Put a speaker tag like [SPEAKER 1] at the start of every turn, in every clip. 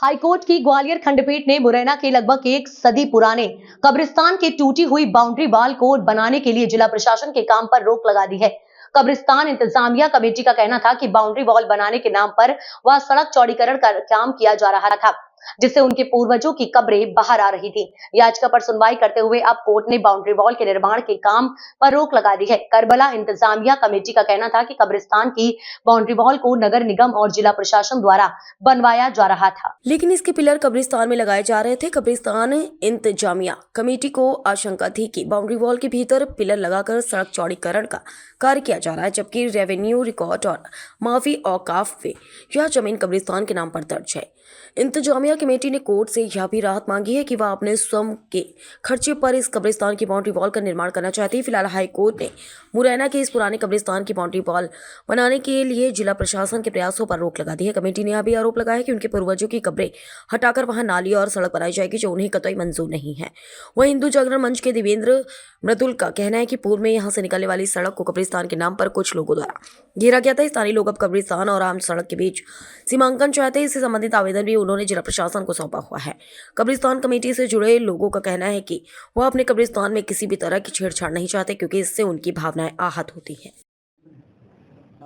[SPEAKER 1] High court की ग्वालियर खंडपीठ ने मुरैना के लगभग एक सदी पुराने कब्रिस्तान के टूटी हुई बाउंड्री वॉल को बनाने के लिए जिला प्रशासन के काम पर रोक लगा दी है। कब्रिस्तान इंतजामिया कमेटी का कहना था कि बाउंड्री वॉल बनाने के नाम पर वह सड़क चौड़ीकरण का काम किया जा रहा था, जिससे उनके पूर्वजों की कब्रें बाहर आ रही थी। याचिका पर सुनवाई करते हुए अब कोर्ट ने बाउंड्री वॉल के निर्माण के काम पर रोक लगा दी है। करबला इंतजामिया कमेटी का कहना था कि कब्रिस्तान की बाउंड्री वॉल को नगर निगम और जिला प्रशासन द्वारा बनवाया जा रहा था,
[SPEAKER 2] लेकिन इसके पिलर कब्रिस्तान में लगाए जा रहे थे। कब्रिस्तान इंतजामिया कमेटी को आशंका थी कि बाउंड्री वॉल के भीतर पिलर लगाकर सड़क चौड़ीकरण का कार्य किया जा रहा है, जबकि रेवेन्यू रिकॉर्ड और माफी औकाफ में यह जमीन कब्रिस्तान के नाम पर दर्ज है। इंतजामिया कमेटी ने कोर्ट से यह भी राहत मांगी है कि वह अपने स्वयं के खर्चे पर इस कब्रिस्तान की बाउंड्री वॉल का निर्माण करना चाहती है। फिलहाल हाई कोर्ट ने मुरैना के इस पुराने कब्रिस्तान की बाउंड्री वॉल बनाने के लिए जिला प्रशासन के प्रयासों पर रोक लगा दी है। कमेटी ने यह भी आरोप लगाया है कि उनके पूर्वजों की कब्रें हटाकर वहां नाली और सड़क बनाई जाएगी, जो उन्हें कतई मंजूर नहीं है। वहीं हिंदू जागरण मंच के देवेंद्र मृदुल का कहना है कि पूर्व में यहां से निकलने वाली सड़क को कब्रिस्तान के नाम पर कुछ लोगों द्वारा घेरा गया था। स्थानीय लोग अब कब्रिस्तान और आम सड़क के बीच सीमांकन चाहते हैं। इससे संबंधित आवेदन भी उन्होंने जिला प्रशासन को सौंपा हुआ है। कब्रिस्तान कमेटी से जुड़े लोगों का कहना है कि वह अपने कब्रिस्तान में किसी भी तरह की छेड़छाड़ नहीं चाहते, क्योंकि इससे उनकी भावनाएं आहत होती हैं।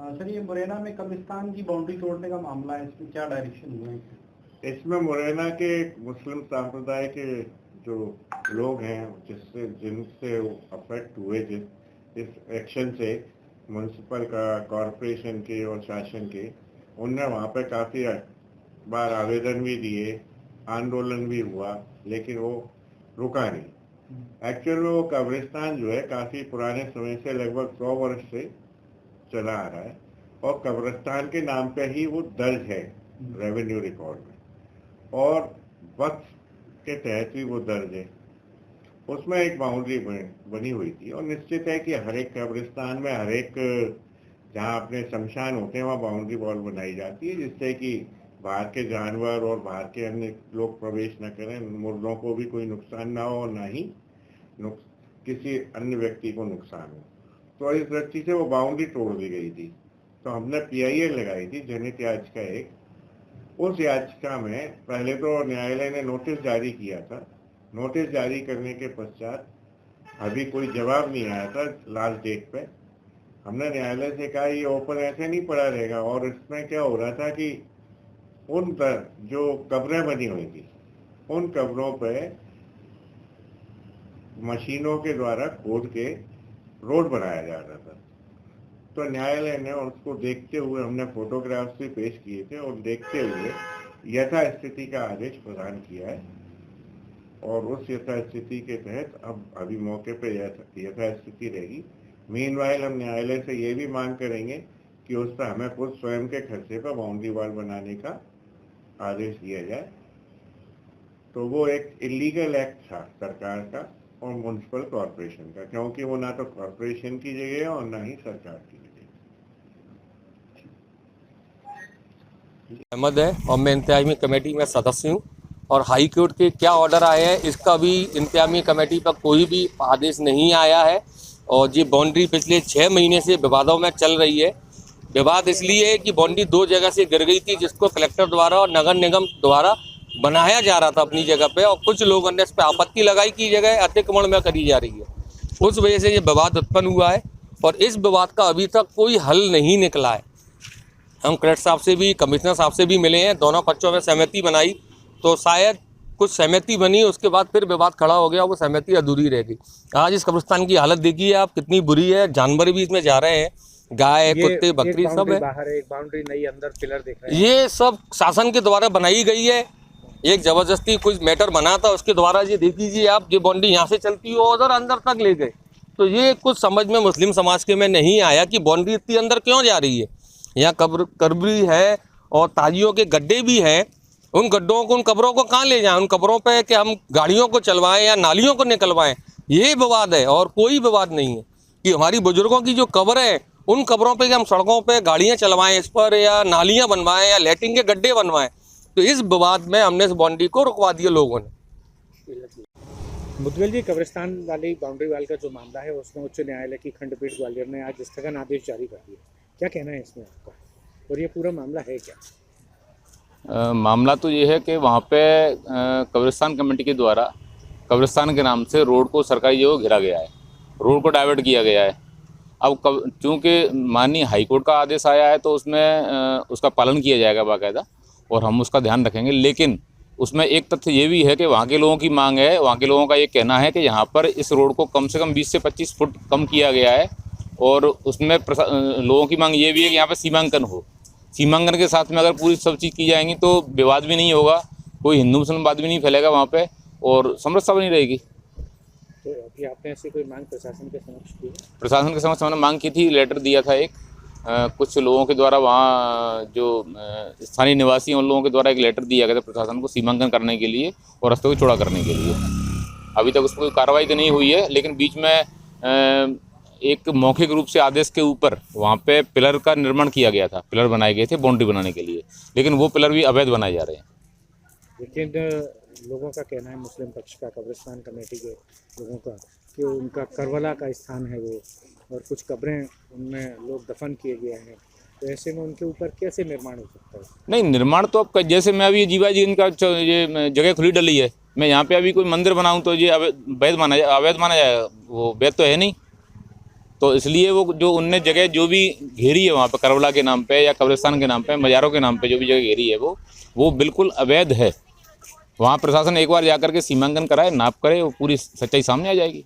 [SPEAKER 3] सर, ये मुरैना में कब्रिस्तान की बाउंड्री तोड़ने का मामला है, इसमें क्या डायरेक्शन हुआ है?
[SPEAKER 4] इसमें मुरैना के मुस्लिम संप्रदाय के जो लोग हैं जिनसे अफेक्ट हुए इस एक्शन से, म्युनिसिपल का, कॉरपोरेशन के और शासन के, उनने वहाँ पे काफ़ी बार आवेदन भी दिए, आंदोलन भी हुआ, लेकिन वो रुका नहीं। एक्चुअल वो कब्रिस्तान जो है काफ़ी पुराने समय से, लगभग 100 वर्ष से चला आ रहा है और कब्रिस्तान के नाम पे ही वो दर्ज है रेवेन्यू रिकॉर्ड में, और वक्त के तहत ही वो दर्ज है। उसमें एक बाउंड्री बनी हुई थी, और निश्चित है कि हर एक कब्रिस्तान में, हर एक जहाँ अपने शमशान होते हैं, वहाँ बाउंड्री वॉल बनाई जाती है, जिससे कि बाहर के जानवर और बाहर के अन्य लोग प्रवेश न करें, मुर्दों को भी कोई नुकसान ना हो, ना ही किसी अन्य व्यक्ति को नुकसान हो। तो इस दृष्टि से वो बाउंड्री तोड़ दी गई थी। तो हमने PIL लगाई थी, जनहित याचिका एक। उस याचिका में पहले तो न्यायालय ने नोटिस जारी किया था। नोटिस जारी करने के पश्चात अभी कोई जवाब नहीं आया था लास्ट डेट पे। हमने न्यायालय से कहा ये ओपन ऐसे नहीं पड़ा रहेगा, और इसमें क्या हो रहा था कि उन पर जो कब्रें बनी हुई थी, उन कब्रों पे मशीनों के द्वारा खोद के रोड बनाया जा रहा था। तो न्यायालय ने उसको देखते हुए, हमने फोटोग्राफ्स भी पेश किए थे, और देखते हुए यथास्थिति का आदेश प्रदान किया है, और उस यथास्थिति के तहत अब अभी मौके पे यथास्थिति रहेगी। मीनवाइल हम न्यायालय से ये भी मांग करेंगे कि उस पर हमें खुद स्वयं के खर्चे पर बाउंड्री वॉल बनाने का आदेश दिया जाए। तो वो एक इलीगल एक्ट था सरकार का और म्युनिसिपल कॉरपोरेशन का, क्योंकि वो ना तो कॉरपोरेशन की जगह है और ना ही सरकार की जगह।
[SPEAKER 5] अहमद है और मैं इंतजामी कमेटी में सदस्य हूँ, और हाई कोर्ट के क्या ऑर्डर आए हैं इसका भी इंतजामी कमेटी पर कोई भी आदेश नहीं आया है। और ये बाउंड्री पिछले 6 महीने से विवादों में चल रही है। विवाद इसलिए है कि बाउंड्री 2 जगह से गिर गई थी, जिसको कलेक्टर द्वारा और नगर निगम द्वारा बनाया जा रहा था अपनी जगह पे, और कुछ लोगों ने इस पर आपत्ति लगाई कि जगह अतिक्रमण में करी जा रही है। उस वजह से ये विवाद उत्पन्न हुआ है, और इस विवाद का अभी तक कोई हल नहीं निकला है। हम कलेक्टर साहब से भी, कमिश्नर साहब से भी मिले हैं, दोनों पक्षों में सहमति बनाई, तो शायद कुछ सहमति बनी, उसके बाद फिर विवाद खड़ा हो गया, वो सहमति अधूरी रह गई। आज इस कब्रिस्तान की हालत देखिए आप, कितनी बुरी है। जानवर भी इसमें जा रहे हैं, गाय, कुत्ते, बकरी सब है।
[SPEAKER 3] बाहर है, एक बाउंड्री नई, अंदर पिलर दिख रहे हैं।
[SPEAKER 5] ये सब शासन के द्वारा बनाई गई है। एक जबरदस्ती कुछ मैटर बना था, उसके द्वारा ये देख लीजिए आप, ये बाउंड्री यहाँ से चलती हो उधर अंदर तक ले गए। तो ये कुछ समझ में मुस्लिम समाज के में नहीं आया कि बाउंड्री इतनी अंदर क्यों जा रही है। यहाँ कब्री है और ताजियों के गड्ढे भी हैं। उन गड्ढों को, उन कब्रों को कहाँ ले जाएं? उन कब्रों पे कि हम गाड़ियों को चलवाएं या नालियों को निकलवाएं, ये विवाद है, और कोई विवाद नहीं है कि हमारी बुजुर्गों की जो कब्र है, उन कब्रों पे कि हम सड़कों पे गाड़ियाँ चलवाएं इस पर, या नालियाँ बनवाएं, या लैट्रिन के गड्ढे बनवाएं। तो इस विवाद में हमने इस बाउंड्री को रुकवा दिया लोगों ने।
[SPEAKER 3] मुदगल जी, कब्रिस्तान वाली बाउंड्री वाल का जो मामला है, उसमें उच्च न्यायालय की खंडपीठ ग्वालियर ने आज स्थगन आदेश जारी कर दिया। क्या कहना है इसमें आपका, और ये पूरा मामला है क्या?
[SPEAKER 6] मामला तो ये है कि वहाँ पे कब्रिस्तान कमेटी के द्वारा कब्रिस्तान के नाम से रोड को सरकारी जगह घिरा गया है, रोड को डाइवर्ट किया गया है। अब चूँकि माननीय हाईकोर्ट का आदेश आया है तो उसमें उसका पालन किया जाएगा बाकायदा और हम उसका ध्यान रखेंगे। लेकिन उसमें एक तथ्य ये भी है कि वहाँ के लोगों की मांग है, वहाँ के लोगों का ये कहना है कि यहाँ पर इस रोड को कम से कम 20 से 25 फुट कम किया गया है और उसमें लोगों की मांग ये भी है कि यहाँ पर सीमांकन हो। सीमांकन के साथ में अगर पूरी सब चीज़ की जाएंगी तो विवाद भी नहीं होगा, कोई हिंदू मुसलमान भी नहीं फैलेगा वहाँ पे और समरसता बनी रहेगी।
[SPEAKER 3] तो अभी आपने ऐसी कोई मांग प्रशासन के समक्ष की है?
[SPEAKER 6] प्रशासन के समक्ष मैंने मांग की थी, लेटर दिया था एक कुछ लोगों के द्वारा, वहाँ जो स्थानीय निवासी हैं उन लोगों के द्वारा एक लेटर दिया गया था प्रशासन को सीमांकन करने के लिए और रास्ते को चौड़ा करने के लिए। अभी तक उस पर कोई कार्रवाई तो नहीं हुई है, लेकिन बीच में एक मौखिक रूप से आदेश के ऊपर वहाँ पे पिलर का निर्माण किया गया था, पिलर बनाए गए थे बाउंड्री बनाने के लिए, लेकिन वो पिलर भी अवैध बनाए जा रहे हैं।
[SPEAKER 3] लेकिन लोगों का कहना है, मुस्लिम पक्ष का, कब्रिस्तान कमेटी के लोगों का, कि उनका करबला का स्थान है वो और कुछ कब्रें उनमें लोग दफन किए गए हैं, तो ऐसे में उनके ऊपर कैसे निर्माण हो सकता है?
[SPEAKER 6] नहीं, निर्माण तो अब जैसे मैं अभी जीवा जी इनका ये जगह खुली डली है, मैं यहाँ पे अभी कोई मंदिर बनाऊँ तो ये अवैध माना जाएगा, वो वैध तो है नहीं। तो इसलिए वो जो उनने जगह जो भी घेरी है वहाँ पे करबला के नाम पे या कब्रिस्तान के नाम पे, मज़ारों के नाम पे जो भी जगह घेरी है वो बिल्कुल अवैध है। वहाँ प्रशासन एक बार जाकर के सीमांकन कराए, नाप करे, वो पूरी सच्चाई सामने आ जाएगी।